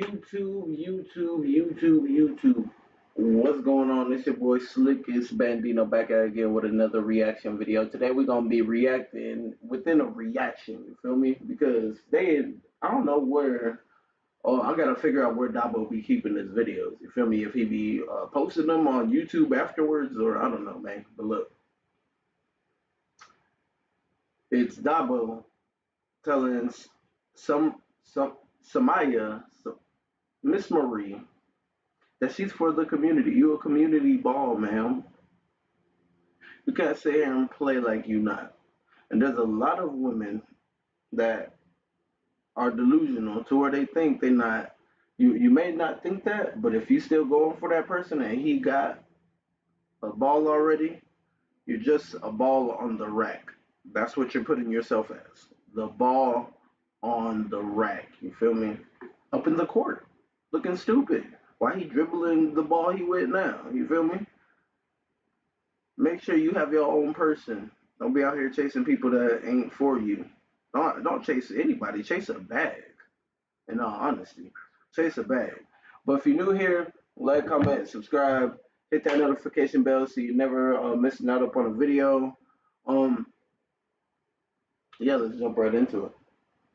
YouTube. What's going on? It's your boy Slickest Bandino back at again with another reaction video. Today we're gonna be reacting within a reaction. You feel me? Because I don't know where. Oh, I gotta figure out where Dabo be keeping his videos. You feel me? If he be posting them on YouTube afterwards, or I don't know, man. But look, it's Dabo telling some Summyah, Msrie, that she's for the community. You a community ball, man. You can't sit here and play like you not. And there's a lot of women that are delusional to where they think they not. You may not think that, but if you still going for that person and he got a ball already, you're just a ball on the rack. That's what you're putting yourself as. The ball on the rack. You feel me? Up in the court, looking stupid. Why he dribbling the ball he with now? You feel me? Make sure you have your own person. Don't be out here chasing people that ain't for you. Don't chase anybody. Chase a bag. In all honesty, chase a bag. But if you're new here, like, comment, subscribe, hit that notification bell so you never missing out upon a video. Yeah, let's jump right into it.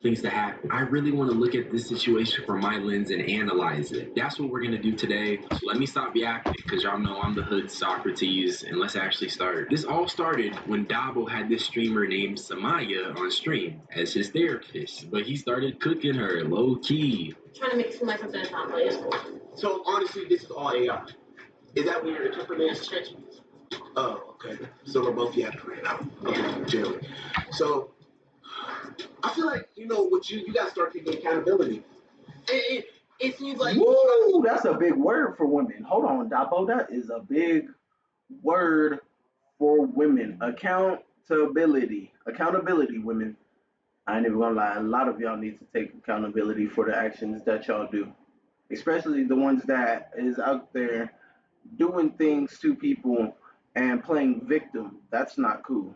Things to happen. I really want to look at this situation from my lens and analyze it. That's what we're going to do today. So let me stop yapping because y'all know I'm the hood Socrates, and let's actually start. This all started when Dabo had this streamer named SUMMYAH on stream as his therapist, but he started cooking her low key. Trying to make it seem like something that's not playable. So honestly, this is all AI. Is that what you're interpreting? That's stretchy. Oh, okay. So we're both yapping right now. Okay, chill. So I feel like, with you gotta start taking accountability. It seems like woo, that's a big word for women. Hold on, Dabo, that is a big word for women. Accountability, women. I ain't even gonna lie. A lot of y'all need to take accountability for the actions that y'all do, especially the ones that is out there doing things to people and playing victim. That's not cool.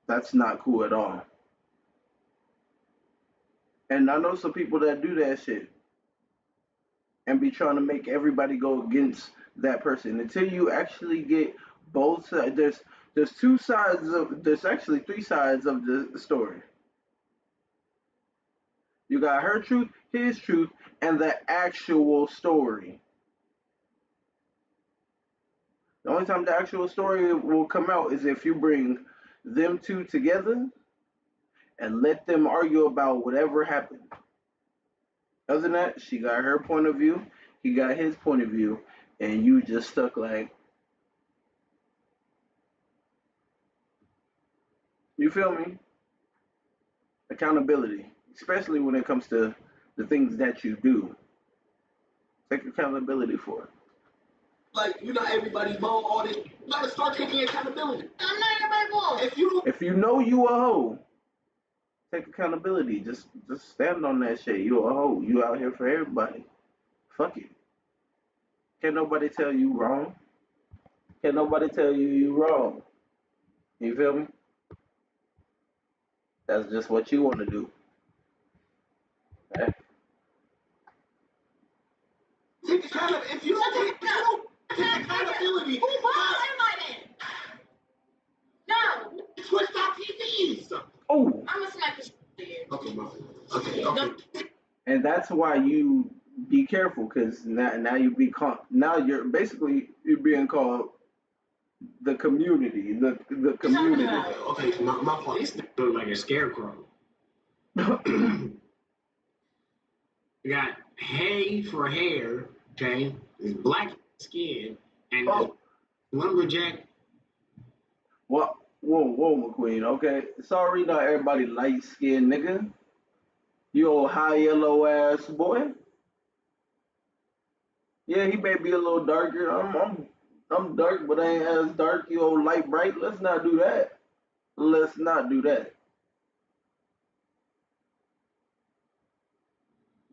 That's not cool at all. And I know some people that do that shit and be trying to make everybody go against that person until you actually get both sides. There's there's actually three sides of the story. You got her truth, his truth, and the actual story. The only time the actual story will come out is if you bring them two together and let them argue about whatever happened. Other than that, she got her point of view, he got his point of view, and you just stuck like, you feel me? Accountability, especially when it comes to the things that you do. Take accountability for it. Like, you're not everybody's ball all this. You gotta start taking accountability. I'm not everybody's ball. If you know you a hoe, take accountability. Just stand on that shit. You a hoe. You out here for everybody. Fuck it. Can't nobody tell you wrong. Can't nobody tell you wrong. You feel me? That's just what you want to do. Okay? Take accountability. If you don't take accountability, who ball am I then? No. Twist our TVs. Oh. I'm gonna smack the shit out of you. Okay, okay. And that's why you be careful, because now you become, now you're being called the community, the community. Okay, my fault. This looks like a scarecrow. You got hay for hair, okay? It's black skin, and lumberjack. What? Whoa, McQueen. Okay, sorry, not everybody light skinned, nigga. You old high yellow ass boy. Yeah, he may be a little darker. I'm dark, but I ain't as dark. You old light bright. Let's not do that. Let's not do that.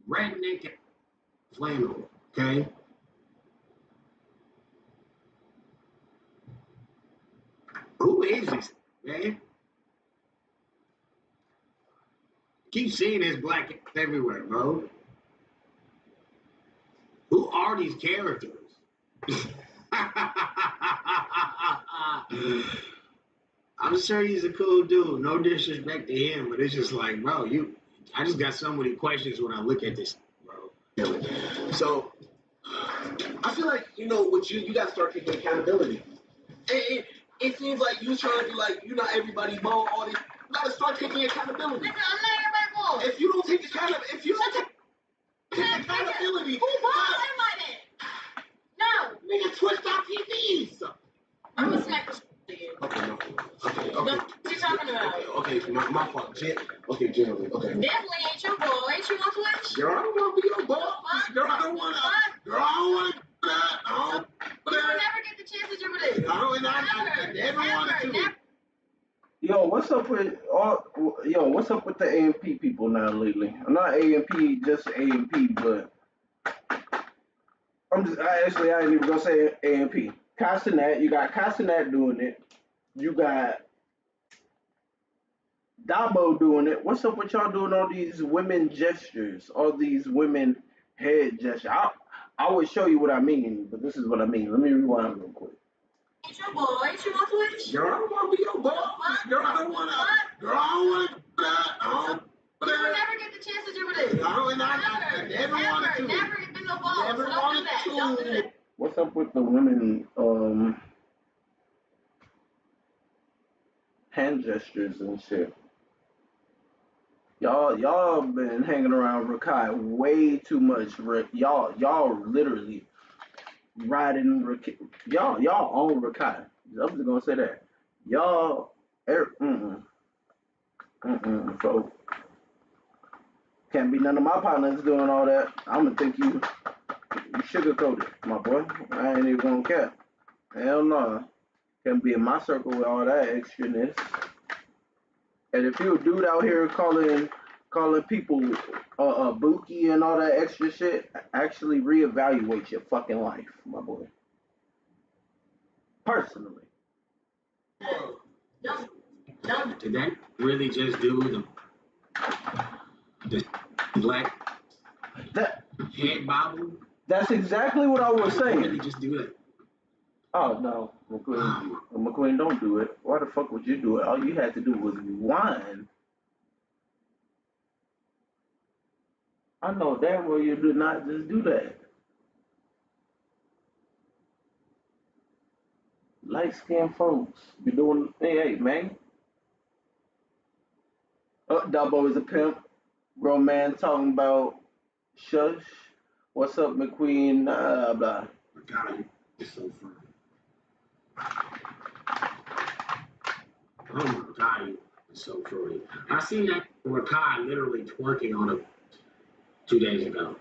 Redneck flannel, okay? Who is this, man? Keep seeing this black everywhere, bro. Who are these characters? I'm sure he's a cool dude. No disrespect to him, but it's just like, bro, I just got so many questions when I look at this, bro. So I feel like, with you gotta start taking accountability. It seems like you trying to be like, you're not everybody ball, all this. You gotta start taking accountability. Nigga, I'm not everybody ball. If you don't take accountability, Who ball am I then? No. nigga, Twitch.tv. I'm gonna smack the shit out of you. Okay, no. Okay. What you talking about? Okay, my fault. Okay, generally. Okay. Definitely ain't your ball. Ain't you on Twitch? Girl, I don't want to be your ball. Girl, I don't want to. Girl, I don't want to do that. I don't. You will never get the chance to do this. I never wanted to. What's up with the A&P people now lately? I'm not A&P, just A&P, but I ain't even gonna say A&P. Castanet, you got Castanet doing it. You got Dabo doing it. What's up with y'all doing all these women gestures, all these women head gestures? I will show you what I mean, but this is what I mean. Let me rewind real quick. Ain't your ball. Ain't you on Twitch? Girl, I don't want to be your ball. Girl, I don't want to. Girl, I don't want to do that. You will never get the chance to do this. I never wanted to. Never been no ball. Never So don't wanted do that. to. Don't do that. What's up with the women hand gestures and shit? Y'all been hanging around Rakai way too much. Y'all literally riding Rakai. Y'all own Rakai. I'm just gonna say that. Y'all so can't be none of my partners doing all that. I'm gonna think you sugarcoated, my boy. I ain't even gonna care. Hell no. Can't be in my circle with all that extraness. And if you're a dude out here calling people Buki and all that extra shit, actually reevaluate your fucking life, my boy. Personally. No. Did that really just do the black head bobble? That's exactly what I was saying. Really just do it? Oh no, McQueen, don't do it. Why the fuck would you do it? All you had to do was rewind. I know damn well you did not just do that. Light skinned folks, you doing? Hey, man. Dabo is a pimp. Grown man talking about shush. What's up, McQueen? Blah. God, it's so funny. Oh my God, it's so funny. I seen that Rakai literally twerking on it 2 days ago.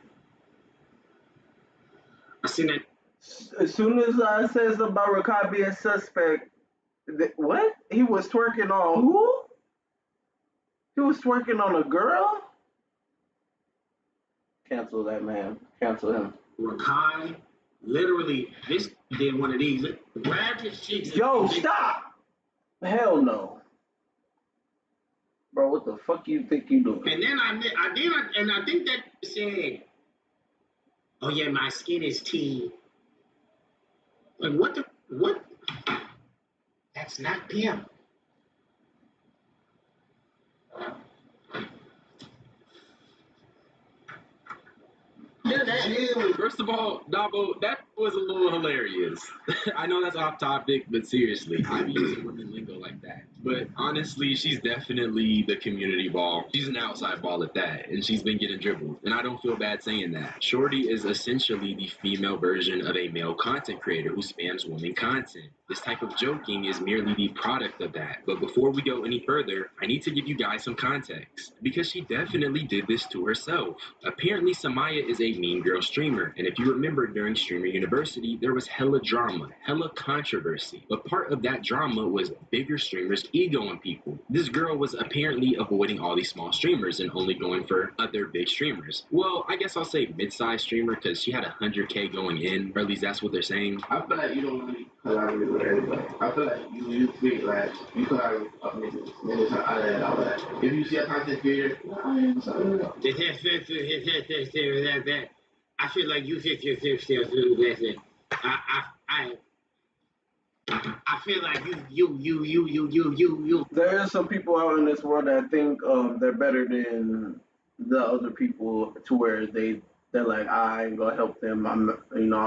I seen that. As soon as I says about Rakai being suspect, what? He was twerking on who? He was twerking on a girl? Cancel that man. Cancel him. Rakai literally this did one of these. Grabbed his cheeks. Yo, stop! Hell no. Bro, what the fuck you think you doing? And then I think that said, "Oh yeah, my skin is tea." Like what? That's not him. First of all, Dabo, that was a little hilarious. I know that's off topic, but seriously, I've used women lingo like that. But honestly, she's definitely the community ball. She's an outside ball at that, and she's been getting dribbled. And I don't feel bad saying that. Shorty is essentially the female version of a male content creator who spams women content. This type of joking is merely the product of that. But before we go any further, I need to give you guys some context. Because she definitely did this to herself. Apparently, SUMMYAH is a mean girl streamer. And if you remember during Streamer University, there was hella drama, hella controversy. But part of that drama was bigger streamers egoing people. This girl was apparently avoiding all these small streamers and only going for other big streamers. Well, I guess I'll say mid-sized streamer because she had 100K going in, or at least that's what they're saying. I feel like you don't really collaborate with everybody. I feel like you think like you collaborate with niggas and all that. If you see a content creator, I feel like you listen. I feel like you. There are some people out in this world that think they're better than the other people to where they're like, I ain't gonna help them. I'm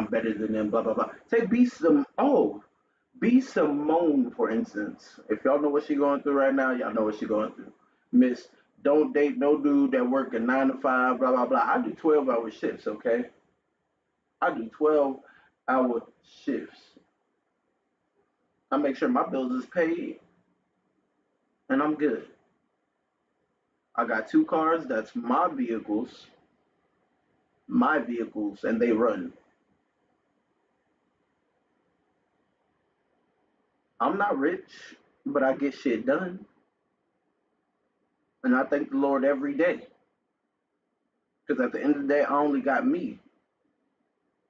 better than them. Blah blah blah. Take B Simone for instance. If y'all know what she going through right now, y'all know what she going through. Miss, don't date no dude that work a 9 to 5. Blah blah blah. I do 12-hour shifts. Okay, I do 12-hour shifts. I make sure my bills is paid and I'm good. I got 2 cars. That's my vehicles, and they run. I'm not rich, but I get shit done, and I thank the Lord every day. Because at the end of the day, I only got me,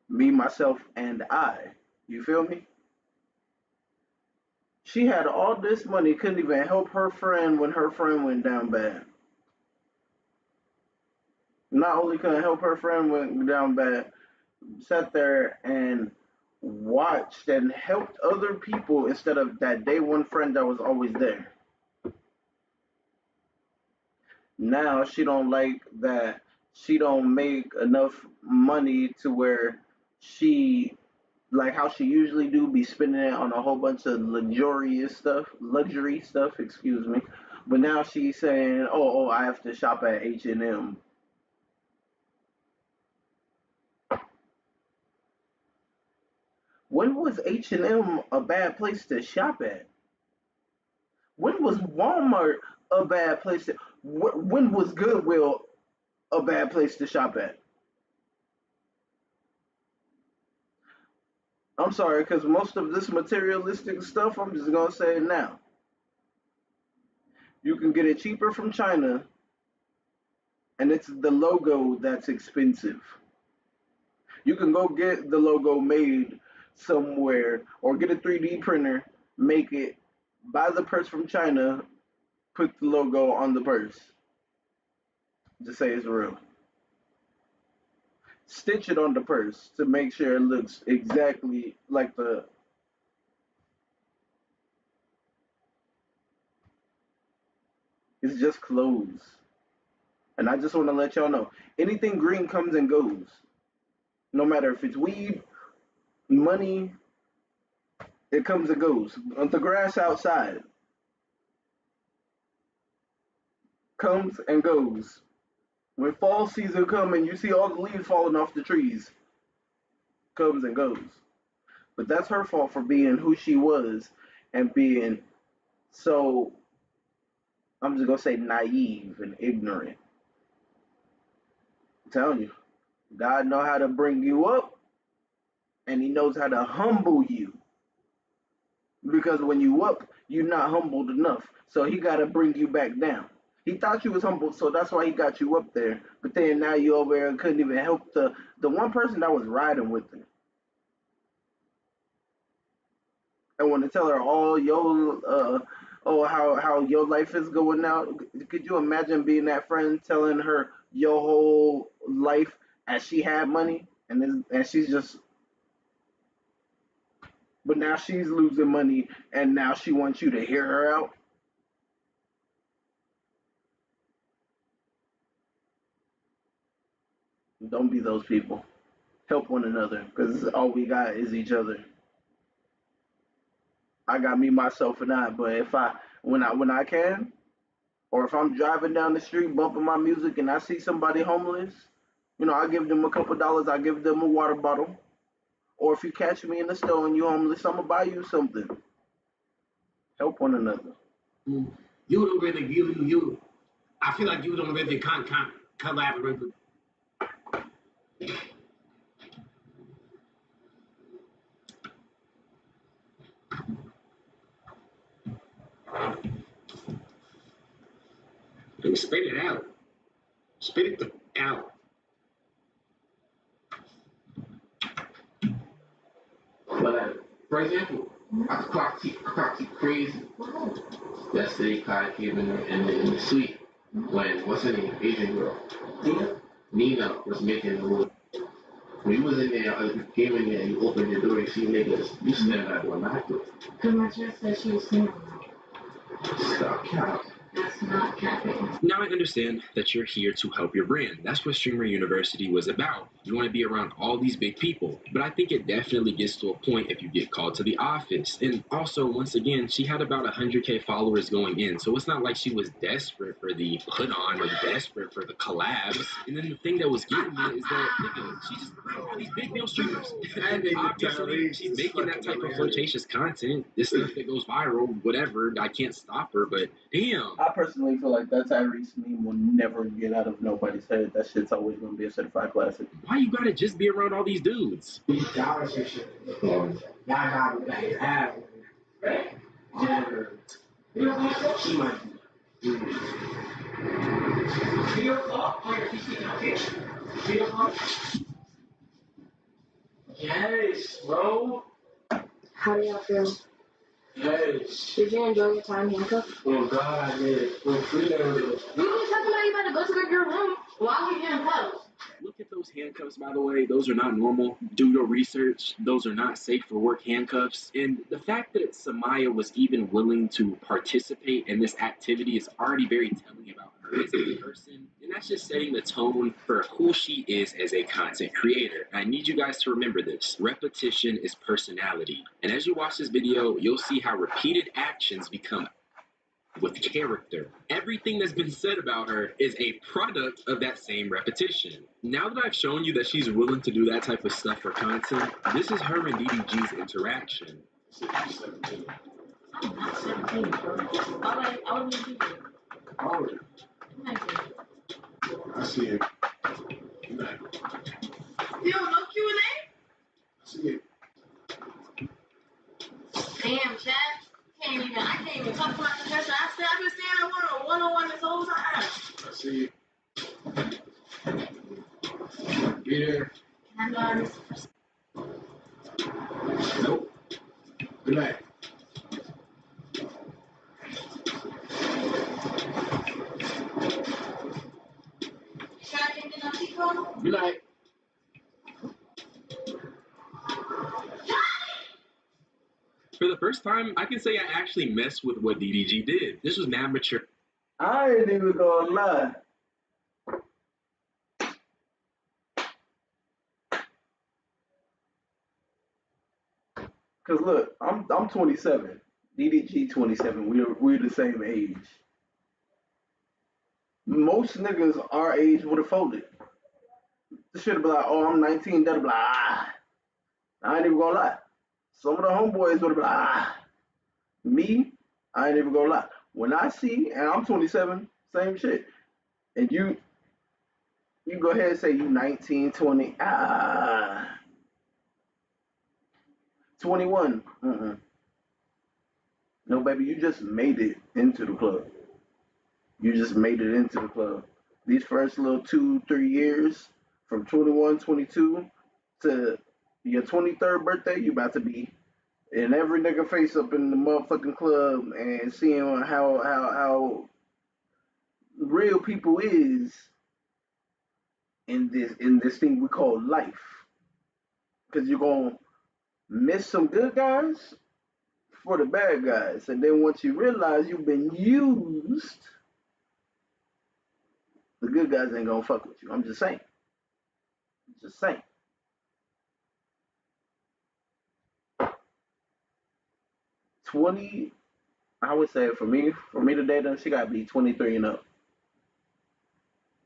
myself, and I. You feel me? She had all this money, couldn't even help her friend when her friend went down bad. Not only couldn't help her friend went down bad, sat there and watched and helped other people instead of that day one friend that was always there. Now she don't like that she don't make enough money to where she like how she usually do be spending it on a whole bunch of luxury stuff, excuse me. But now she's saying, "Oh, I have to shop at H&M." When was H&M a bad place to shop at? When was Walmart a bad place to? When was Goodwill a bad place to shop at? I'm sorry, because most of this materialistic stuff, I'm just gonna say it now. You can get it cheaper from China, and it's the logo that's expensive. You can go get the logo made somewhere, or get a 3D printer, make it, buy the purse from China, put the logo on the purse. Just say it's real. Stitch it on the purse to make sure it looks exactly like the. It's just clothes. And I just want to let y'all know anything green comes and goes. No matter if it's weed, money, it comes and goes. The grass outside comes and goes. When fall season comes and you see all the leaves falling off the trees, comes and goes. But that's her fault for being who she was and being so, I'm just gonna say, naive and ignorant. I'm telling you, God know how to bring you up, and He knows how to humble you. Because when you up, you're not humbled enough. So He got to bring you back down. He thought you was humble, so that's why He got you up there. But then now you over there and couldn't even help the one person that was riding with her. I want to tell her all your how your life is going now. Could you imagine being that friend telling her your whole life as she had money and she's just, but now she's losing money and now she wants you to hear her out. Don't be those people. Help one another because all we got is each other. I got me, myself, and I. But if I when I can, or if I'm driving down the street bumping my music and I see somebody homeless, I give them a couple dollars. I give them a water bottle. Or if you catch me in the store and you're homeless, I'm gonna buy you something. Help one another. You don't really you. I feel like you don't really collaborate with. Spit it out. Spit it out. But for example, I clocked crazy. Yesterday, Kai came in the suite when what's her name, Asian girl, Nina was making the move. When you was in there, came in there, you opened the door and see niggas, you stand that one not good. Because my chest said she was single. Stop counting. That's not capping. Now I understand that you're here to help your brand. That's what Streamer University was about. You want to be around all these big people. But I think it definitely gets to a point if you get called to the office. And also, once again, she had about 100K followers going in. So it's not like she was desperate for the put on or desperate for the collabs. And then the thing that was getting me is that, nigga, she's just around all these big male streamers. And obviously, she's making that type of flirtatious content. This stuff that goes viral, whatever. I can't stop her, but damn. I personally feel like that Tyrese meme will never get out of nobody's head. That shit's always gonna be a certified classic. Why you gotta just be around all these dudes? Y'all got like have Jennifer. She might be. Yes, bro. How do y'all feel? Yes. Did you enjoy your time handcuffed? Oh God, I did. For freedom. You been talking about you about to go to your room. Why are we getting close? Look at those handcuffs, by the way. Those are not normal. Do your research. Those are not safe for work handcuffs. And the fact that SUMMYAH was even willing to participate in this activity is already very telling about her as a person. And that's just setting the tone for who she is as a content creator. I need you guys to remember this. Repetition is personality. And as you watch this video, you'll see how repeated actions become with character. Everything that's been said about her is a product of that same repetition. Now that I've shown you that she's willing to do that type of stuff for content, this is her and DDG's interaction. I'm not 17, bro. I would need you. All right. 19. I see it. Good night. You don't know Q&A? I see it. Damn, Chad. I can't even talk about the person. I've been staying at one-on-one this whole time. I see it. Be there. Can I know Nope. Good night. Sure I didn't get no people? Good night. For the first time, I can say I actually messed with what DDG did. This was mad mature. I ain't even gonna lie. Cause look, I'm 27. DDG 27. We're the same age. Most niggas our age would have folded. This shit be like, oh, I'm 19. That'll be like, ah. I ain't even gonna lie. Some of the homeboys would have been like, ah. Me, I ain't even gonna lie. When I see, and I'm 27, same shit. And you go ahead and say you 19, 20, 21. No, baby, you just made it into the club. You just made it into the club. These first little 2-3 years, from 21, 22 to your 23rd birthday, you about to be in every nigga face up in the motherfucking club and seeing how real people is in this thing we call life. Cause you're gonna miss some good guys for the bad guys. And then once you realize you've been used, the good guys ain't gonna fuck with you. I'm just saying. Just saying. 20, I would say for me to date her, she gotta be 23 and up.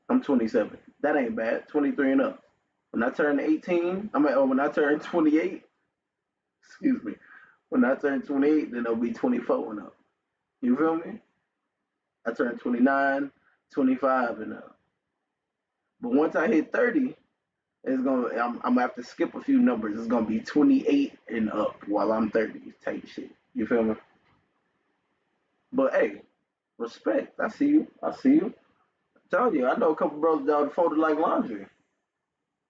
I'm 27. That ain't bad. 23 and up. When I turn 18, when I turn 28, excuse me. When I turn 28, then it'll be 24 and up. You feel me? I turn 29, 25 and up. But once I hit 30, I'm gonna have to skip a few numbers. It's gonna be 28 and up while I'm 30 type shit. You feel me? But hey, respect. I see you. I tell you, I know a couple brothers that folded like laundry.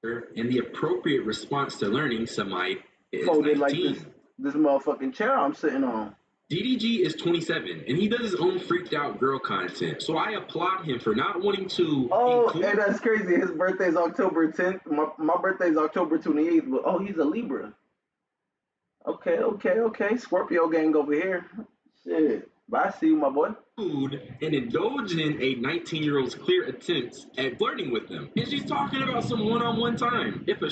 And the appropriate response to learning SUMMYAH is Folded 19. like this motherfucking chair I'm sitting on. DDG is 27 and he does his own freaked out girl content. So I applaud him for not wanting to Oh, include. and that's crazy. His birthday's October 10th. My birthday's October 28th. But oh, he's a Libra. Okay, okay, okay. Scorpio gang over here. Shit. Bye. See you, my boy. And indulge in a 19-year-old's clear attempts at flirting with them. And she's talking about some one-on-one time. If a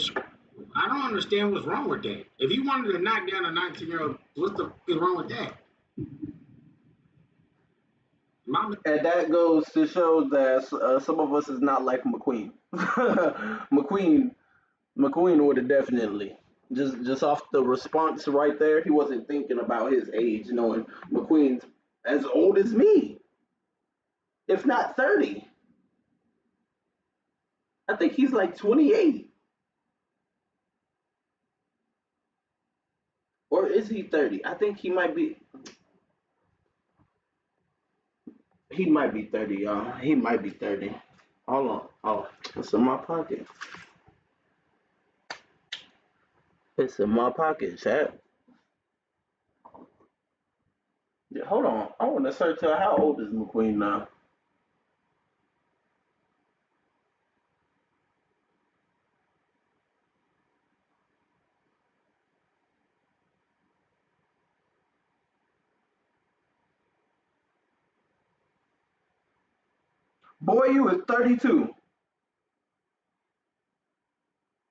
I don't understand what's wrong with that. If you wanted to knock down a 19-year-old, what's the is wrong with that? And that goes to show that some of us is not like McQueen. McQueen would have definitely just off the response right there. He wasn't thinking about his age, knowing McQueen's as old as me, if not 30. I think he's like 28, or is he 30? I think he might be. He might be 30, y'all. He might be 30. Hold on. Oh, it's in my pocket. It's in my pocket, chat. Yeah, hold on. I want to search out how old is McQueen now. Boy, you is 32.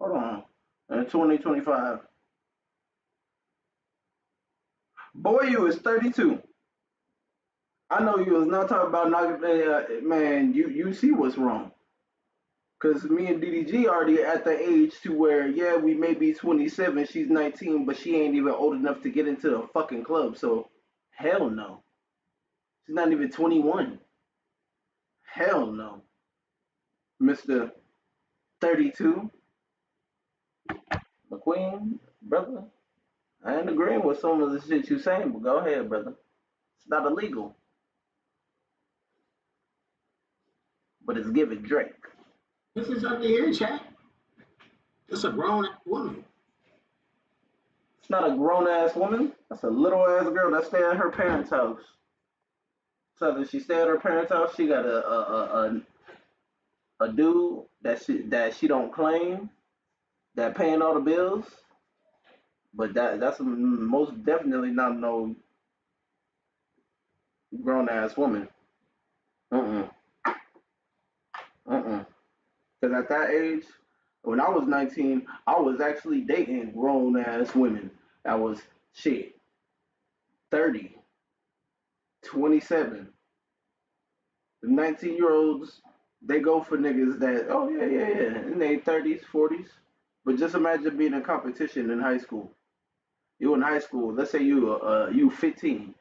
Hold on. In 2025. Boy, you is 32. I know you was not talking about man. You see what's wrong. Cause me and DDG already at the age to where yeah we may be 27, she's 19, but she ain't even old enough to get into a fucking club. So hell no, she's not even 21. Hell no, Mister 32 McQueen, brother. I ain't agreeing with some of the shit you saying, but go ahead, brother. It's not illegal, but it's giving Drake. This is up to here, chat. It's a grown woman. It's not a grown ass woman. That's a little ass girl that stay at her parents' house. So that she stay at her parents' house, she got a dude that she don't claim that paying all the bills. But that's most definitely not no grown ass woman. Mm mm. Because at that age, when I was 19, I was actually dating grown ass women. That was shit 30, 27. The 19-year-olds, they go for niggas that, oh, yeah, yeah, yeah, in their 30s, 40s. But just imagine being in competition in high school. You in high school, let's say you 15.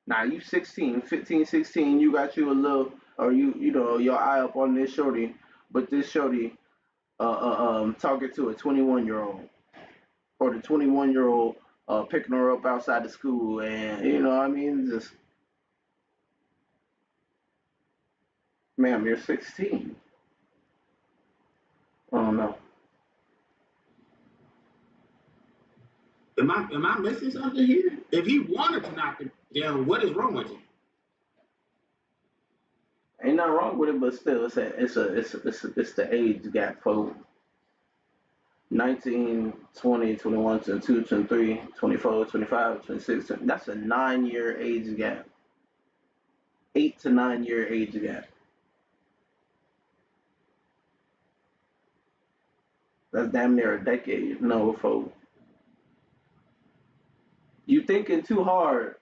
Now you 16, 15, 16, you got you a little, or you know, your eye up on this shorty, but this shorty talking to a 21-year-old, or the 21-year-old picking her up outside the school, and you know what I mean, just, ma'am, you're 16. Oh no. Am I missing something here? If he wanted to knock it down, what is wrong with it? Ain't nothing wrong with it, but still, it's the age gap for 19, 20, 21, 22, 23, 24, 25, 26. That's a 9 year age gap. 8 to 9 year age gap. That's damn near a decade. No, folks. You thinking too hard.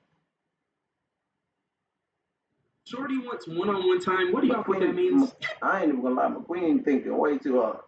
Shorty wants one-on-one time. What do y'all think that means? I ain't even gonna lie, McQueen thinking way too hard.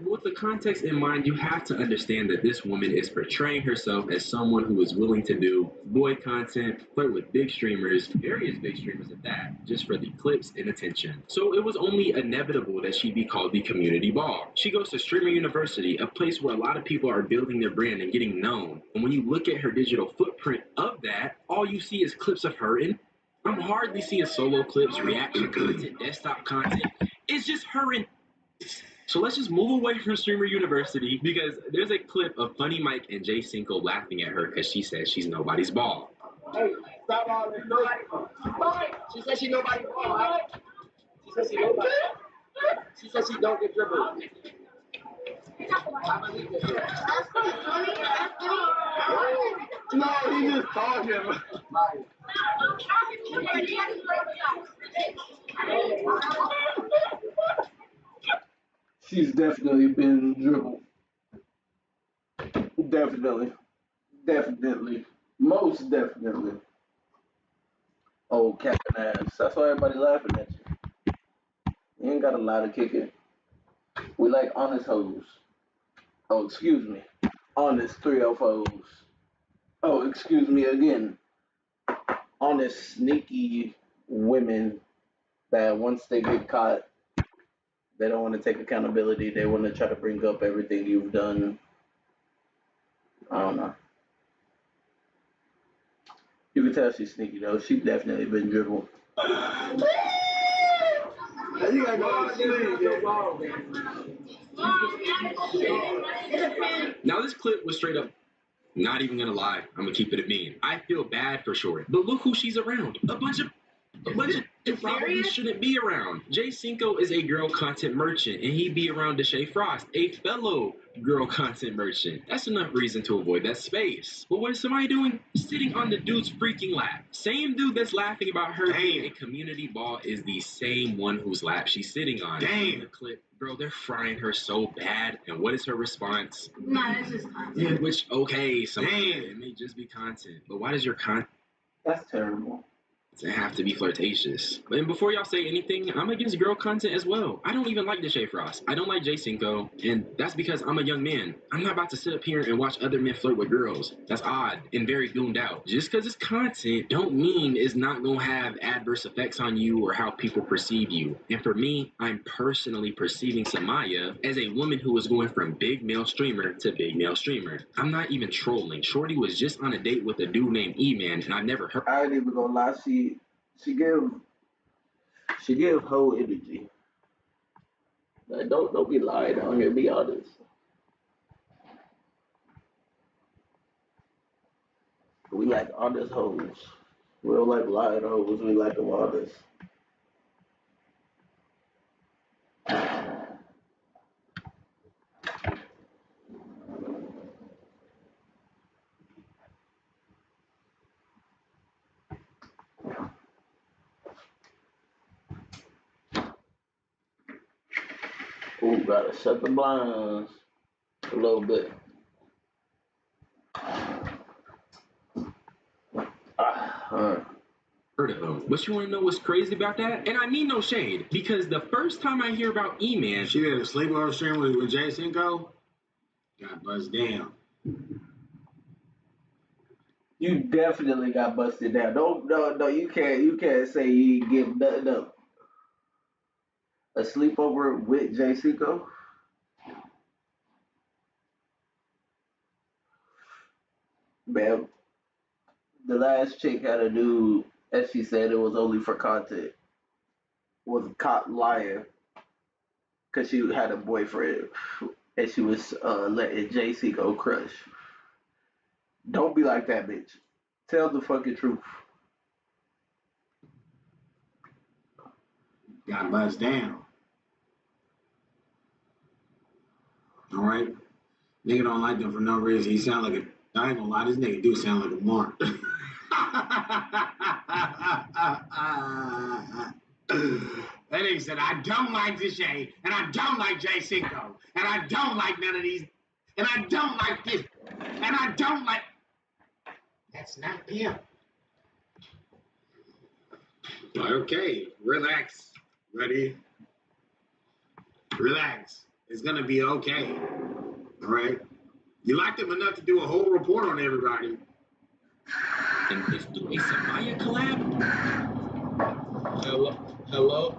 With the context in mind, you have to understand that this woman is portraying herself as someone who is willing to do boy content, flirt with big streamers, various big streamers at that, just for the clicks and attention. So it was only inevitable that she be called the community ball. She goes to Streamer University, a place where a lot of people are building their brand and getting known. And when you look at her digital footprint of that, all you see is clips of her in. I'm hardly seeing solo clips, reaction content, desktop content. It's just her in. So let's just move away from Streamer University because there's a clip of Funny Mike and Jay Cinco laughing at her because she says she's nobody's ball. Hey, stop all this noise. She said she nobody ball, right? She said she nobody. She said she don't get dribbled. I believe this. No, he just talking. She's definitely been dribbled. Definitely. Definitely. Most definitely. Old Captain ass. That's why everybody laughing at you. You ain't got a lot of kicking. We like honest hoes. Oh, excuse me. Honest 304s. Oh, excuse me again. Honest, sneaky women that once they get caught, they don't want to take accountability. They want to try to bring up everything you've done. I don't know. You can tell she's sneaky though. She's definitely been dribbled. You gotta go to sleep. Now this clip was straight up. Not even gonna lie, I'm gonna keep it a bean. I feel bad for Short, but look who she's around. A bunch of you probably shouldn't be around. Jay Cinco is a girl content merchant, and he be around Deshae Frost, a fellow girl content merchant. That's enough reason to avoid that space. But what is somebody doing? Sitting on the dude's freaking lap. Same dude that's laughing about her being a community ball is the same one whose lap she's sitting on. Damn. The clip, bro, they're frying her so bad. And what is her response? Nah, that's just content. Yeah, which, okay, so it may just be content. But why does your content That's terrible. have to be flirtatious? And before y'all say anything, I'm against girl content as well. I don't even like Deshae Frost. I don't like Jay Cinco, and that's because I'm a young man. I'm not about to sit up here and watch other men flirt with girls. That's odd and very doomed out. Just because it's content don't mean it's not going to have adverse effects on you or how people perceive you. And for me, I'm personally perceiving SUMMYAH as a woman who is going from big male streamer to big male streamer. I'm not even trolling. Shorty was just on a date with a dude named E-Man, and I never heard. I ain't even gonna lie. She give whole energy. Like, don't be lying out here. Be honest. We like honest hoes. We don't like lying hoes. We like them honest. Ooh, gotta shut the blinds a little bit. Heard of him. But you want to know what's crazy about that? And I mean no shade, because the first time I hear about E-Man, She had a sleepover stream with Jay Cinco. Got buzzed down. You definitely got busted down. No, you can't say you give nothing up. A sleepover with Jay Cinco? Man, the last chick had a dude, and she said it was only for content. Was caught lying because she had a boyfriend, and she was letting Jay Cinco crush. Don't be like that, bitch. Tell the fucking truth. Got buzzed down. All right. Nigga don't like them for no reason. He sound like a. I ain't gonna lie, this nigga do sound like a mark. That nigga said, I don't like Deshae, and I don't like Jay Cinco, and I don't like none of these, and I don't like this, and I don't like. That's not him. Okay, relax, buddy. Relax. It's gonna be okay. All right. You liked him enough to do a whole report on everybody. and let's do a SUMMYAH collab. Hello.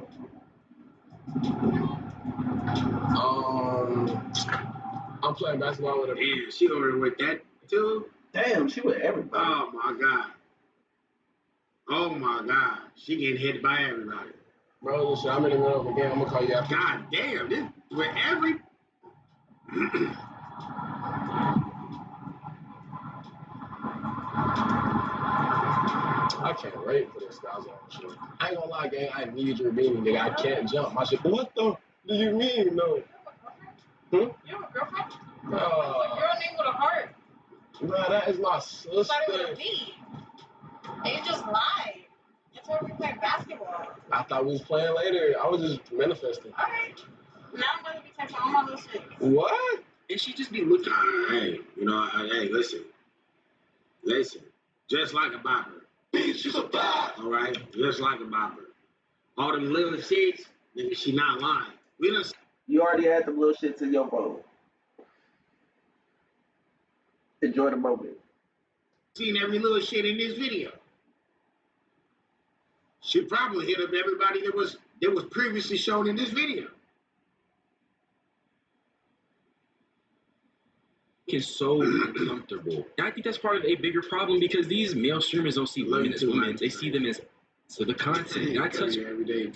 I'm playing basketball with her. Damn, she over there with that too? Damn, she with everybody. Oh my God. Oh my God. She getting hit by everybody. Bro, listen, I'm in the middle of a game. I'm gonna call you after. God damn, this with every I can't wait for this thousand shit. I ain't gonna lie, gang. I need your beanie, nigga. I can't jump. My shit. What the do you mean, no? You have a girlfriend? It's a girl named with a heart. Nah, that is my sister. Started with a V. And you just lied. That's why we play basketball. I thought we was playing later. I was just manifesting. Alright. Now I'm gonna be texting all my little shit. What? And she just be looking. Hey, you know, hey, listen. Just like a bopper. Bitch, she's a bop. All right? Just like a bopper. All them little shits, nigga, she not lying. We done You already had them little shits in your phone. Enjoy the moment. seen every little shit in this video. She probably hit up everybody that was previously shown in this video. Is so uncomfortable. And I think that's part of a bigger problem because these male streamers don't see women as women. They see them as so the content. And I touch every day.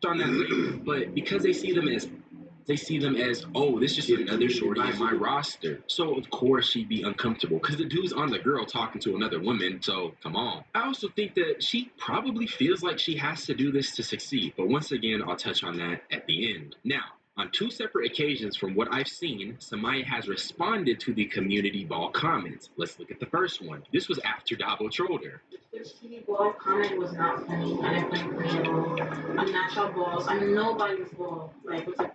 on that later, but because they see them as oh, this is just another shorty in my roster. So of course she'd be uncomfortable because the dude's on the girl talking to another woman. So come on. I also think that she probably feels like she has to do this to succeed. But once again, I'll touch on that at the end. Now, on two separate occasions from what I've seen, SUMMYAH has responded to the community ball comments. Let's look at the first one. This was after Dabo trolled her. This TV ball comment was not funny. I didn't think funny at all. I'm not your balls. I'm nobody's ball. Like, what's it?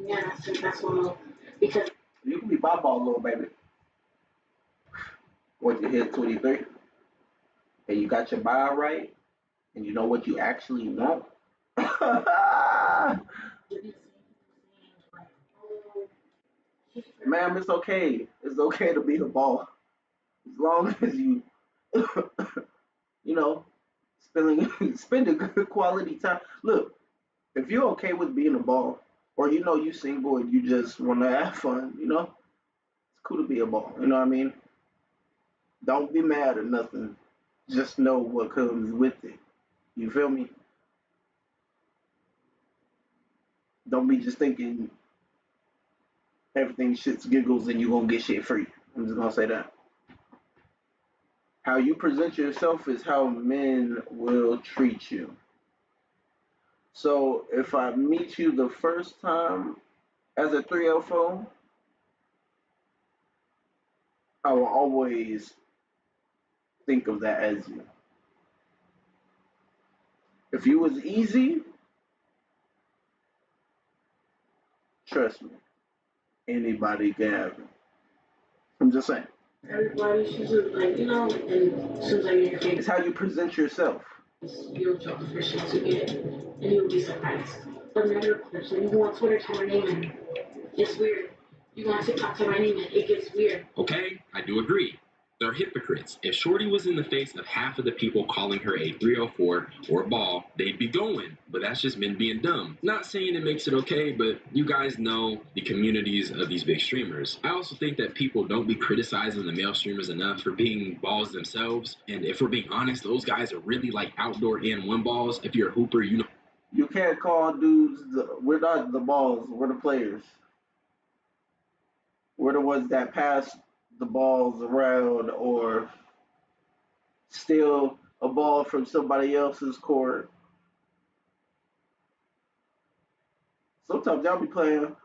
Yeah, that's all. Because You can be my ball, little baby. Once you hit 23, and you got your mind right, and you know what you actually want. Ma'am, it's okay. It's okay to be a ball. As long as you, you know, spending good quality time. Look, if you're okay with being a ball, or you know you single and you just want to have fun, you know, it's cool to be a ball. You know what I mean? Don't be mad or nothing. Just know what comes with it. You feel me? Don't be just thinking everything shits giggles and you gonna get shit free. I'm just gonna say that. How you present yourself is how men will treat you. So if I meet you the first time as a 304, I will always think of that as you. If you was easy, trust me, anybody can have it. I'm just saying. everybody should do, like, you know, and as soon as I get your It's face, how you present yourself. you'll talk for shit to get, and you'll be surprised. But another person, you go on Twitter, type my name in. It's weird. You go on TikTok, type my name in. It gets weird. Okay, I do agree. They're hypocrites. If Shorty was in the face of half of the people calling her a 304 or a ball, they'd be going. But that's just men being dumb. Not saying it makes it okay, but you guys know the communities of these big streamers. I also think that people don't be criticizing the male streamers enough for being balls themselves. And if we're being honest, those guys are really like outdoor and one balls. If you're a hooper, you know. You can't call dudes, we're not the balls, we're the players. We're the ones that pass the balls around or steal a ball from somebody else's court. Sometimes y'all be playing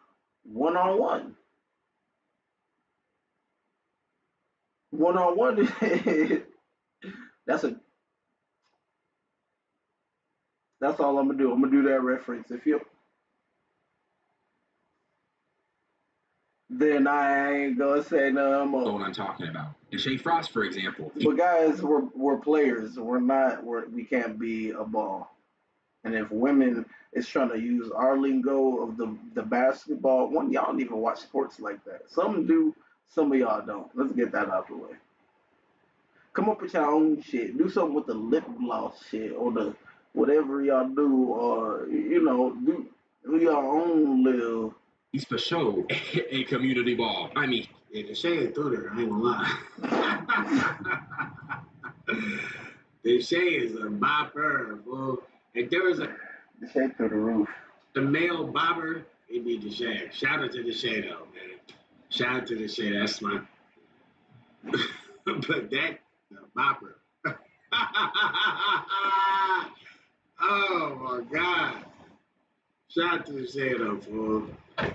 one on one. One on one, that's a that's all I'm gonna do. I'm gonna do that reference. If you then I ain't gonna say no What more. I'm talking about. And Shay Frost, for example, But guys, we're players. We're not. We can't be a ball. And if women is trying to use our lingo of the basketball one, y'all don't even watch sports like that. Some do, some of y'all don't. Let's get that out the way. Come up with your own shit. Do something with the lip gloss shit or the whatever y'all do, or you know, do your own little. he's for sure a community ball. I mean, Yeah, the shade through there, I ain't gonna lie. The shade is a bopper, fool. If there was The shade through the roof. the male bobber, it'd be the shade. Shout out to the shade though, man. Shout out to the shade. That's my But that, bopper. Oh my God. Shout out to the Shadow, fool.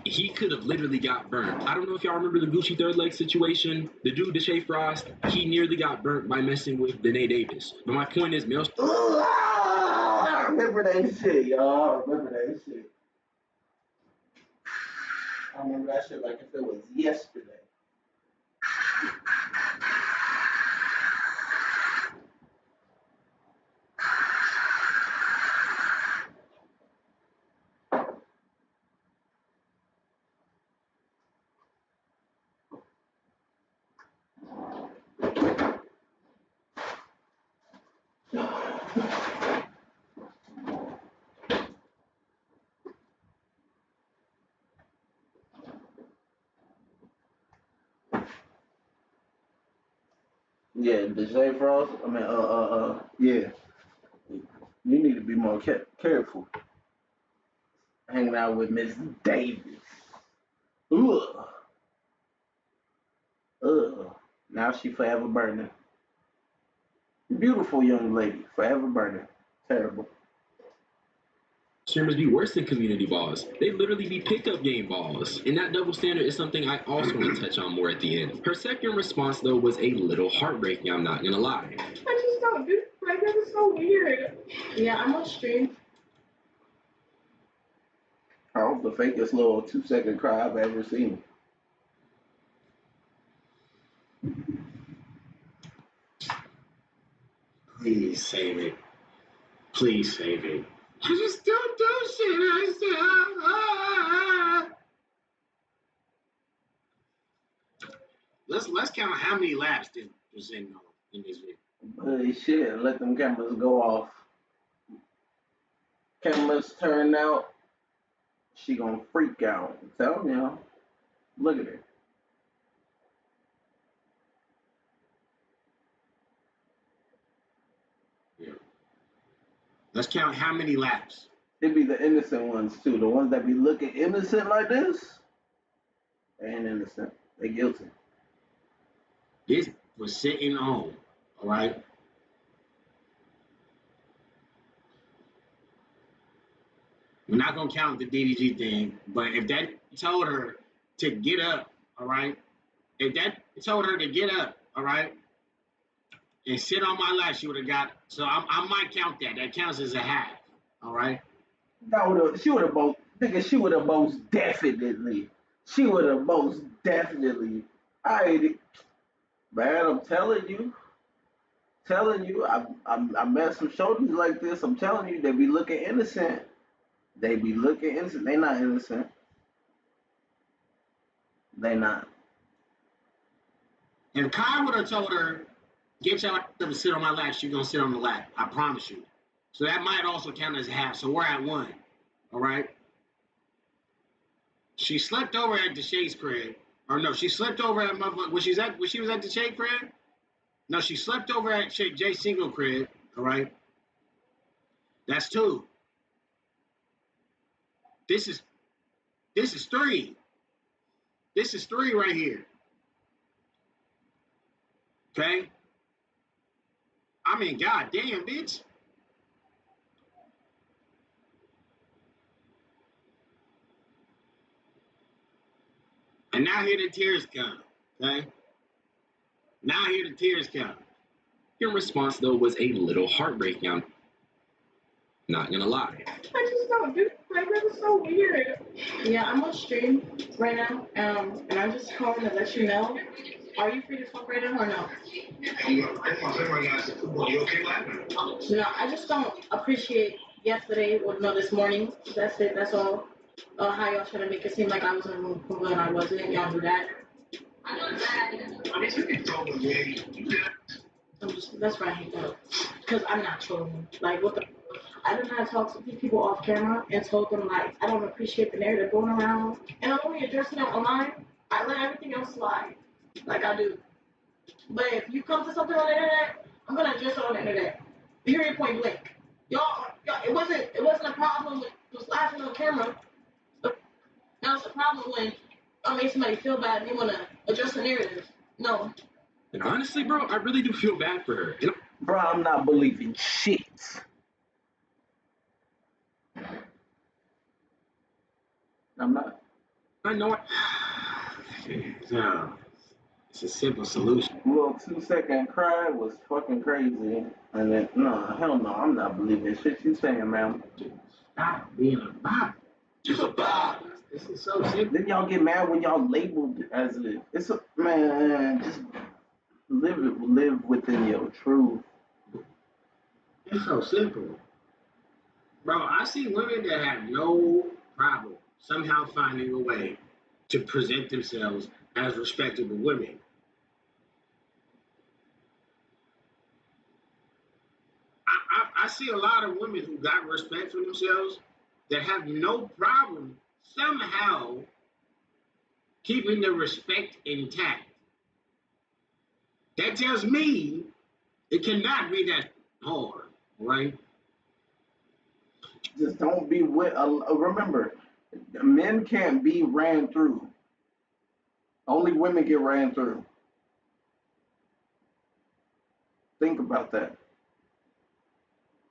He could have literally got burnt. I don't know if y'all remember the Gucci third leg situation. The dude, Deshae Frost, he nearly got burnt by messing with Danae Davis. But my point is, male. I remember that shit, y'all. I remember that shit. I remember that shit like if it was yesterday. Yeah, Deshae Frost. I mean, yeah. You need to be more careful. Hanging out with Miss Davis. Ugh. Ugh. Now she forever burning. Beautiful young lady, forever burning. Terrible. Streamers be worse than community balls. They literally be pickup game balls. And that double standard is something I also want to touch on more at the end. Her second response, though, was a little heartbreaking, I'm not gonna lie. I just don't do like that is so weird. Yeah, I'm on stream. I hope the fakest little 2-second cry I've ever seen. Please save it. Please save it. I just don't do shit. Let's count how many laps this was in this video. Shit, let them cameras go off. Cameras turn out. She gonna freak out. I'm telling y'all. Look at her. Yeah. Let's count how many laps. It be the innocent ones too. The ones that be looking innocent like this, they ain't innocent. They guilty. This was sitting on, all right? We're not gonna count the DDG thing, but if that told her to get up, all right? If that told her to get up, all right, and sit on my lap, she would have got. So I might count that. That counts as a half, all right? She would have most. Nigga, she would have most definitely. She would have most definitely. I man, I'm telling you. I met some shoulders like this. I'm telling you, they be looking innocent. They be looking innocent. They not innocent. They not. If Kai would have told her, get your ass up and sit on my lap, she's gonna sit on the lap. I promise you. So that might also count as a half. So we're at 1. All right. She slept over at Deshae's crib. Or no, she slept over at motherfucker. When she was at Deshae's crib? No, she slept over at Jay Single crib. All right. That's 2. This is 3. This is 3 right here. Okay? I mean, goddamn, bitch. And now here the tears come. Okay? Now here the tears come. Your response, though, was a little heartbreaking, I'm not gonna lie. I just don't do like that is so weird. Yeah, I'm on stream right now. And I'm just calling to let you know. Are you free to talk right now or no? You okay, man? No, I just don't appreciate yesterday or no this morning. That's it. That's all. How y'all trying to make it seem like I was in the room when I wasn't. Y'all knew that. I mean, you can throw away. That's right, I hate that. Because I'm not trolling. Like, what the. I did not talk to these people off camera and told them, like, I don't appreciate the narrative going around. And I'm only addressing it online. I let everything else slide. Like I do. But if you come to something on the internet, I'm going to address it on the internet. Period, point blank. Y'all, it wasn't a problem when it was laughing on camera. Now it's a problem when I made somebody feel bad and they want to address the narrative. No. And honestly, bro, I really do feel bad for her. Bro, I'm not believing shit. I'm not. I know No, it's a simple solution. Little 2-second cry was fucking crazy. And then, no, hell no, I'm not believing shit you saying, man. Stop being a bot. Just a bop. This is so simple. Then y'all get mad when y'all labeled it as a, it's a, man, just live within your truth. It's so simple. Bro, I see women that have no problem somehow finding a way to present themselves as respectable women. I see a lot of women who got respect for themselves that have no problem somehow keeping their respect intact. That tells me it cannot be that hard, right? Just don't be with, remember, men can't be ran through. Only women get ran through. Think about that.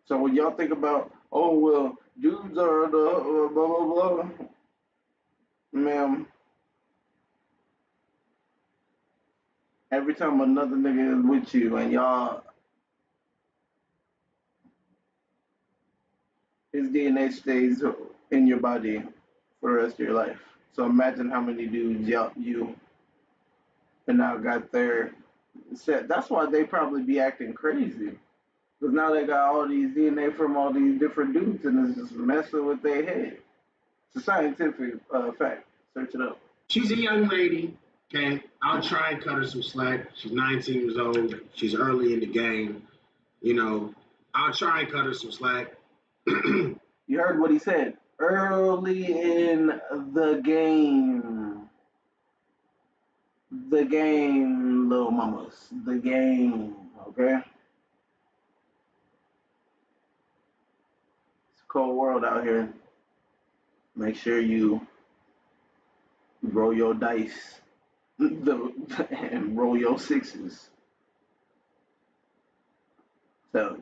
So when y'all think about, oh, well, dudes are the blah, blah, blah, ma'am, every time another nigga is with you and y'all, his DNA stays in your body for the rest of your life. So imagine how many dudes you and now got their set. That's why they probably be acting crazy. Because now they got all these DNA from all these different dudes and it's just messing with their head. It's a scientific fact. Search it up. She's a young lady, okay? I'll try and cut her some slack. She's 19 years old. She's early in the game. You know, I'll try and cut her some slack. You heard what he said. Early in the game. The game, little mamas. The game, okay? It's a cold world out here. Make sure you roll your dice and roll your sixes. So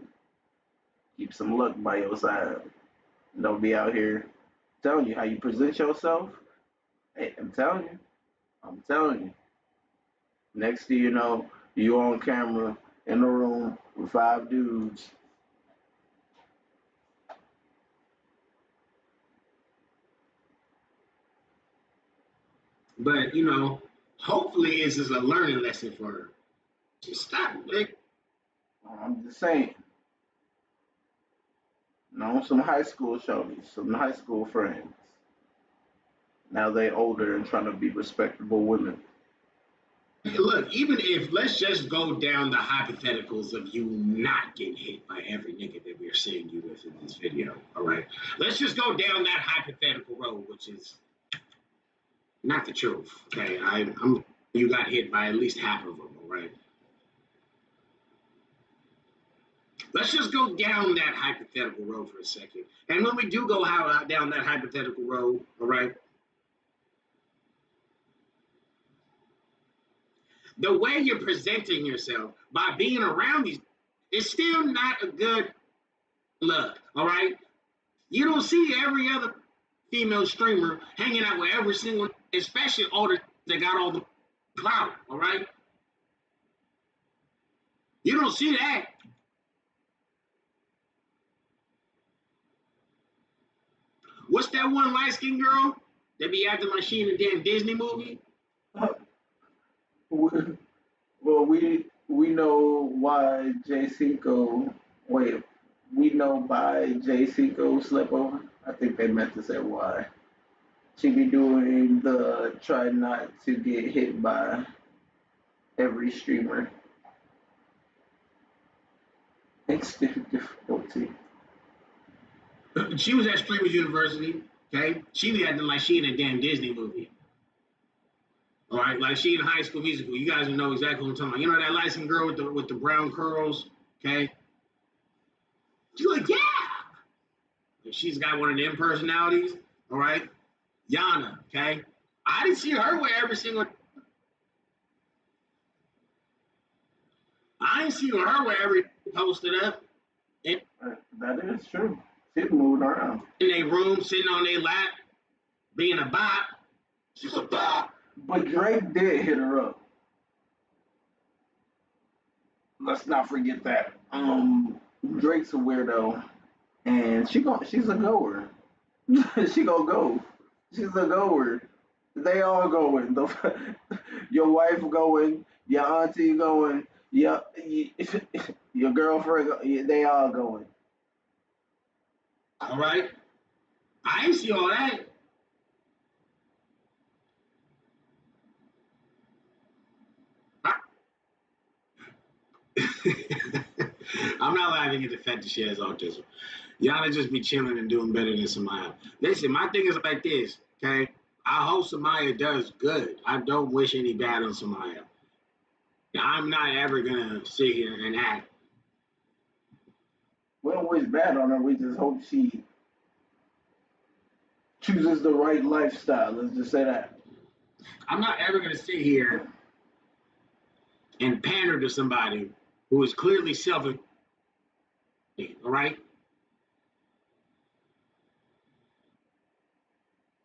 keep some luck by your side. Don't be out here telling you how you present yourself. Hey, I'm telling you. I'm telling you. Next thing you know, you on camera in a room with 5 dudes. But, you know, hopefully this is a learning lesson for her. Just stop, Nick. I'm just saying. Know some high school shorties, some high school friends. Now they older and trying to be respectable women. Look, even if, let's just go down the hypotheticals of you not getting hit by every nigga that we're seeing you with in this video, all right? Let's just go down that hypothetical road, which is not the truth, okay? You got hit by at least half of them, all right? Let's just go down that hypothetical road for a second. And when we do go down that hypothetical road, all right, the way you're presenting yourself by being around these is still not a good look, all right? You don't see every other female streamer hanging out with every single, especially all the that got all the clout, all right? You don't see that. What's that one light-skinned girl that be acting like she in a damn Disney movie? Well, we know why J Cinco. Wait, we know by J Cinco slept over. I think they meant to say why. She be doing the try not to get hit by every streamer. Extreme difficulty. She was at Streamers University, okay? She be acting like she in a damn Disney movie. All right, like she in High School Musical. You guys know exactly what I'm talking about. You know that light-skinned girl with the brown curls, okay? She's like, yeah. She's got one of them personalities, all right? Yana, okay? I didn't see her with every single. I ain't seen her where every posted up That is true. She's moving around. in their room, sitting on their lap, being a bot. She's a bop. But Drake did hit her up. Let's not forget that. Drake's a weirdo, and she's a goer. She gonna go. She's a goer. They all going. Your wife going. Your auntie going. Your girlfriend. They all going. All right. I ain't see all that. I'm not laughing at the fact that she has autism. Y'all just be chilling and doing better than SUMMYAH. Listen, my thing is like this, okay? I hope SUMMYAH does good. I don't wish any bad on SUMMYAH. I'm not ever gonna sit here and act. We don't wish bad on her. We just hope she chooses the right lifestyle. Let's just say that. I'm not ever gonna sit here and pander to somebody who is clearly selfish. All right?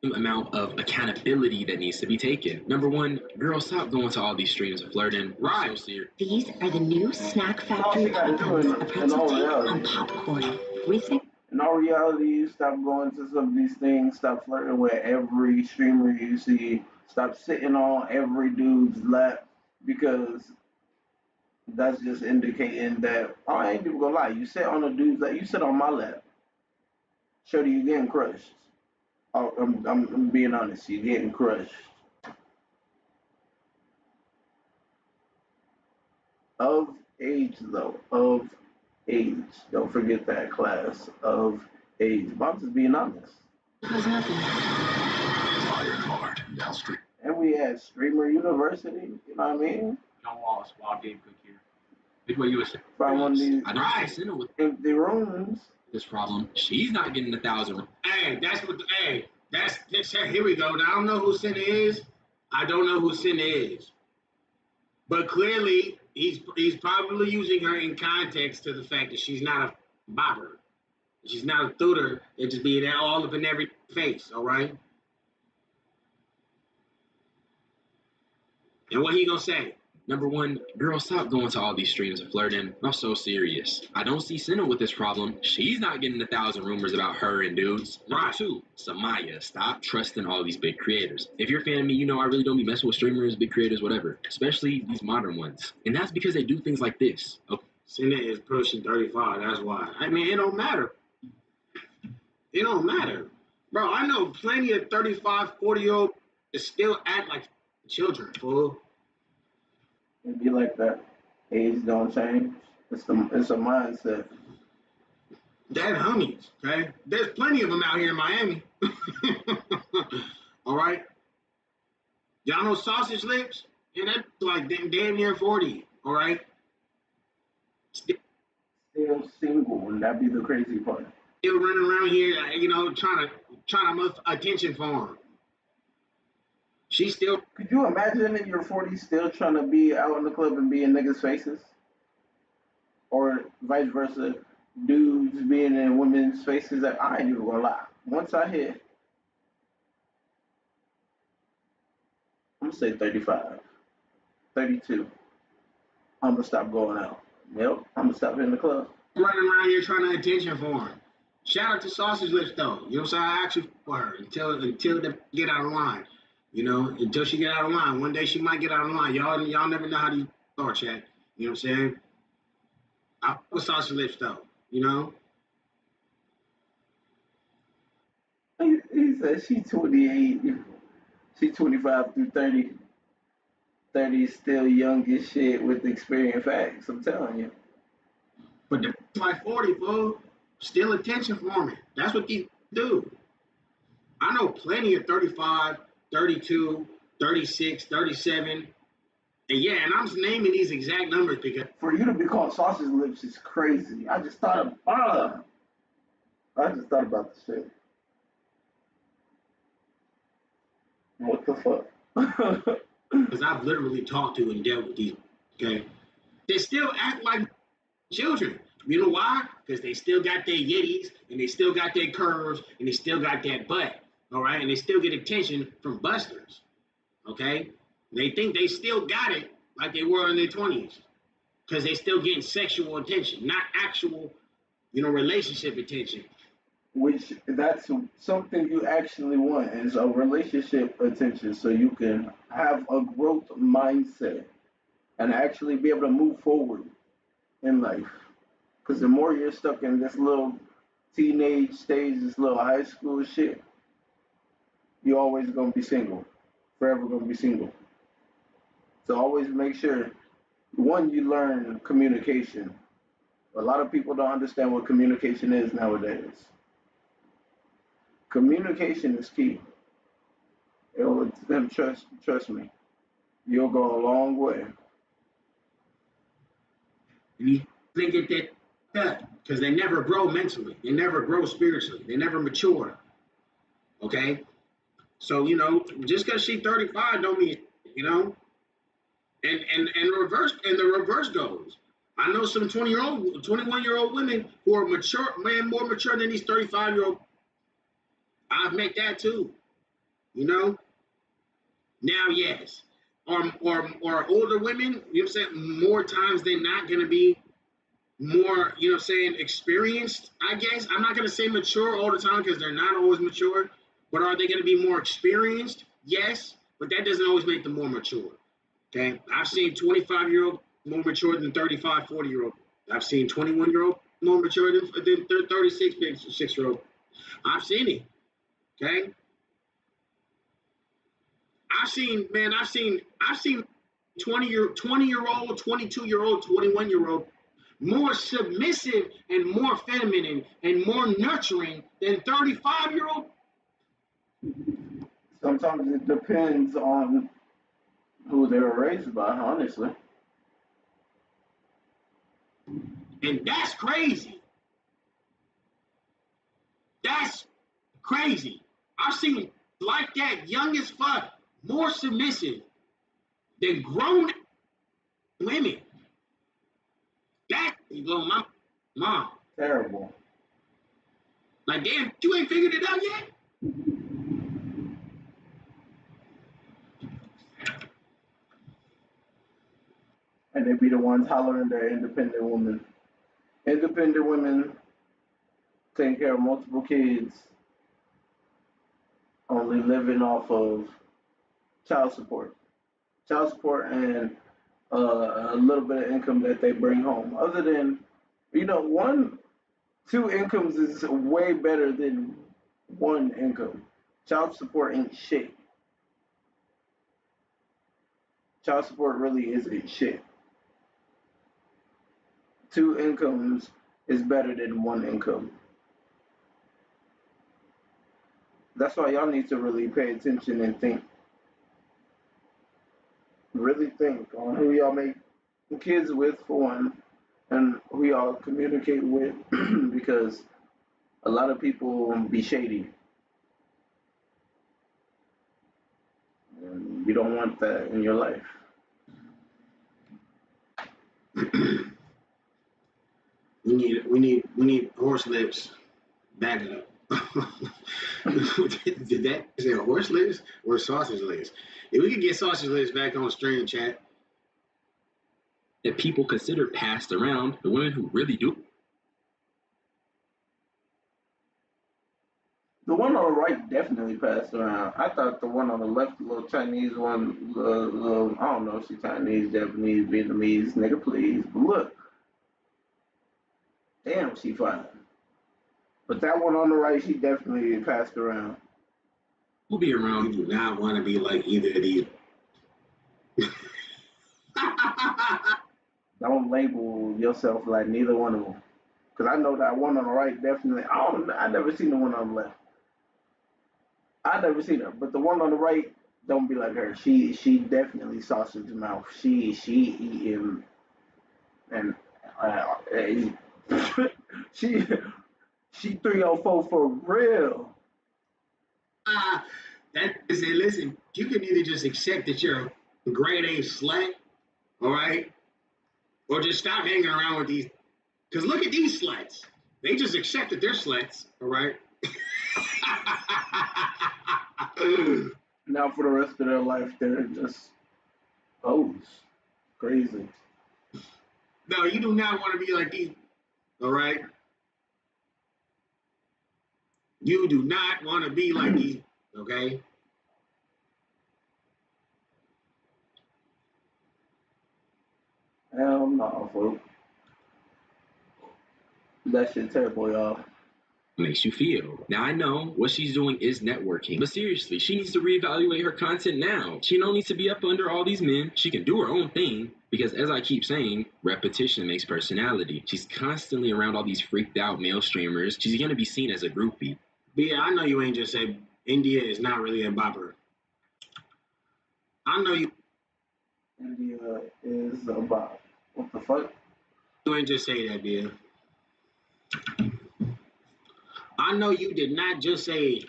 Amount of accountability that needs to be taken. Number one, girl, stop going to all these streams of flirting. Right. So serious. These are the new Snack Factory icons, a pretzel take on popcorn. In all reality, stop going to some of these things. Stop flirting with every streamer you see. Stop sitting on every dude's lap because that's just indicating that I ain't even gonna lie. You sit on a dude's lap. You sit on my lap. Shorty, you getting crushed. Oh, I'm being honest. You getting crushed. Of age though. Of age. Don't forget that class of age. But I'm just being honest. There's nothing. Hard. Now street. And we had Streamer University, you know what I mean? John Wallace, Wild Game Cook here. Big way USA. Find one of these I don't see Senna with empty rooms. this problem. She's not getting 1,000. Hey, here we go. Now, I don't know who Senna is. I don't know who Senna is. But clearly, he's probably using her in context to the fact that she's not a bobber. She's not a tutor that just be all up in every face, all right? And what he gonna say? Number one, girl, stop going to all these streams of flirting. I'm so serious. I don't see Senna with this problem. She's not getting 1,000 rumors about her and dudes. Number two, SUMMYAH, stop trusting all these big creators. If you're a fan of me, you know I really don't be messing with streamers, big creators, whatever. Especially these modern ones. And that's because they do things like this. Okay. Senna is pushing 35, that's why. I mean, it don't matter. It don't matter. Bro, I know plenty of 35, 40-year-old that still act like children, fool. It be like that. Age don't change. It's a mindset. Dad homies, okay? There's plenty of them out here in Miami. All right? Y'all know Sausage Lips? Yeah, that's like damn near 40, all right? Still single, and that be the crazy part. Still running around here, trying to muff attention for him. She's still. Could you imagine in your 40s still trying to be out in the club and be in niggas' faces? Or vice versa, dudes being in women's faces? I ain't even gonna lie. Once I hit, I'm gonna say 35, 32, I'm gonna stop going out. Yep, I'm gonna stop in the club. Running around here trying to attention for him. Shout out to Sausage Lips though. You know what I'm saying? I actually for her until they get out of line. You know, until she get out of line. One day she might get out of line. Y'all never know how these start, chat. You know what I'm saying? I with Sausage Lips though. You know. He said she 28, she 25 through 30. 30 is still young as shit with experience facts. I'm telling you. But the like 40, fool. Still attention for me. That's what these do. I know plenty of 35, 32, 36, 37. And yeah, and I'm just naming these exact numbers because for you to be called Sausage Lips is crazy. I just thought about the shit. What the fuck? because I've literally talked to and dealt with these, okay? They still act like children. You know why? Because they still got their yitties, and they still got their curves, and they still got that butt. All right, and they still get attention from busters. Okay, they think they still got it like they were in their 20s, because they still getting sexual attention, not actual, relationship attention. Which that's something you actually want is a relationship attention, so you can have a growth mindset and actually be able to move forward in life. Because the more you're stuck in this little teenage stage, this little high school shit, you're always gonna be single, forever gonna be single. So always make sure, one, you learn communication. A lot of people don't understand what communication is nowadays. Communication is key. Them trust me, you'll go a long way. And you think it that because they never grow mentally, they never grow spiritually, they never mature. Okay, so just because she's 35 don't mean and the reverse goes. I know some 20-year-old, 21-year-old women who are mature, man, more mature than these 35-year-old. I've met that too. Now, yes, or older women. You know what I'm saying? More times than not, gonna be more. You know what I'm saying? Experienced. I guess I'm not gonna say mature all the time because they're not always mature. But are they gonna be more experienced? Yes, but that doesn't always make them more mature. Okay, I've seen 25-year-old more mature than 35, 40-year-old. I've seen 21-year-old more mature than 36, 6-year-old. I've seen it. Okay, I've seen 20-year-old, 22-year-old, 21-year-old more submissive and more feminine and more nurturing than 35-year-old. Sometimes it depends on who they were raised by, honestly. And that's crazy. That's crazy. I've seen like that, young as fuck, more submissive than grown women. That blow my mom. Terrible. Like, damn, you ain't figured it out yet? And they be the ones hollering their independent women. Independent women taking care of multiple kids, only living off of child support. Child support and a little bit of income that they bring home. Other than, two incomes is way better than one income. Child support ain't shit. Child support really isn't shit. Two incomes is better than one income. That's why y'all need to really pay attention and think. Really think on who y'all make kids with, for one, and who y'all communicate with, because a lot of people be shady. And you don't want that in your life. We need horse lips. Back it up. Did that say horse lips or sausage lips? If we could get sausage lips back on the stream, chat. That people consider passed around, the women who really do. The one on the right definitely passed around. I thought the one on the left, the little Chinese one, I don't know if she's Chinese, Japanese, Vietnamese, nigga, please. But look, damn, she fine. But that one on the right, she definitely passed around. We'll be around. You do not want to be like either of these. Don't label yourself like neither one of them. Because I know that one on the right definitely, I never seen the one on the left. I never seen her, but the one on the right, don't be like her. She definitely sausage mouth. She eating and she 304 for real. That is it. Listen, you can either just accept that you're a grade A slut, all right, Or just stop hanging around with these. Because look at these sluts. They just accept that they're sluts, all right? Now for the rest of their life, they're just hoes. Crazy. No, you do not want to be like these, all right? You do not want to be like these, okay? Hell no, folks. That shit terrible, y'all. Makes you feel. Now I know what she's doing is networking, but seriously, she needs to reevaluate her content now. She don't need to be up under all these men. She can do her own thing because, as I keep saying, repetition makes personality. She's constantly around all these freaked out male streamers. She's gonna be seen as a groupie. But yeah, I know you ain't just say India is not really a bopper. I know you. India is about what the fuck? You ain't just say that, Bia. I know you did not just say.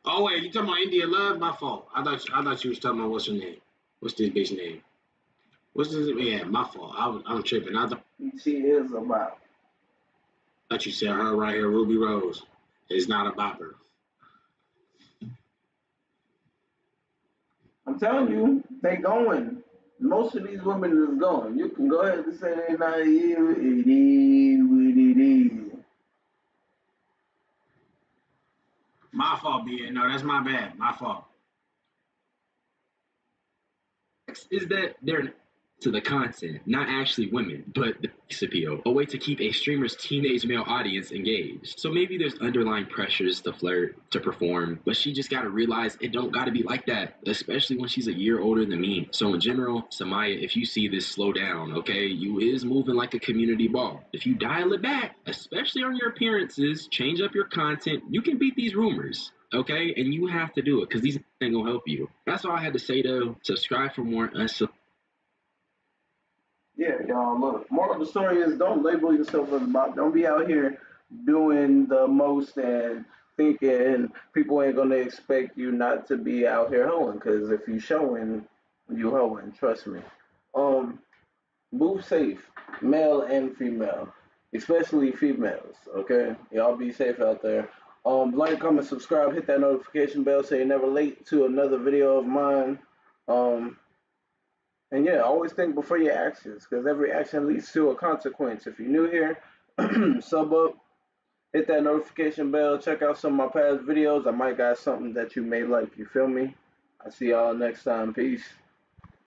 Oh wait, you talking about India Love? My fault. I thought you was talking about what's her name? What's this bitch name? What's this? Yeah, my fault. I'm tripping. I She is about. thought you said her right here, Ruby Rose, is not a bopper. I'm telling you, they going. Most of these women is going. You can go ahead and say they're not here. It is what it is. My fault, Bia. No, that's my bad. My fault. Is that they're to the content, not actually women, but the sex appeal, a way to keep a streamer's teenage male audience engaged. So maybe there's underlying pressures to flirt, to perform, but she just gotta realize it don't gotta be like that, especially when she's a year older than me. So in general, SUMMYAH, if you see this, slow down, okay? You is moving like a community ball. If you dial it back, especially on your appearances, change up your content, you can beat these rumors. Okay, and you have to do it because these ain't gonna help you. That's all I had to say though. Subscribe for more Yeah, y'all, look. Moral of the story is don't label yourself as a bot. Don't be out here doing the most and thinking people ain't gonna expect you not to be out here hoeing. Because if you showing, you hoeing. Trust me. Um, Move safe, male and female, especially females. Okay, y'all be safe out there. Like, comment, subscribe, hit that notification bell so you're never late to another video of mine. Um, and yeah, always think before your actions, because every action leads to a consequence. If you're new here, sub up, hit that notification bell, check out some of my past videos. I might got something that you may like. You feel me? I see y'all next time. Peace.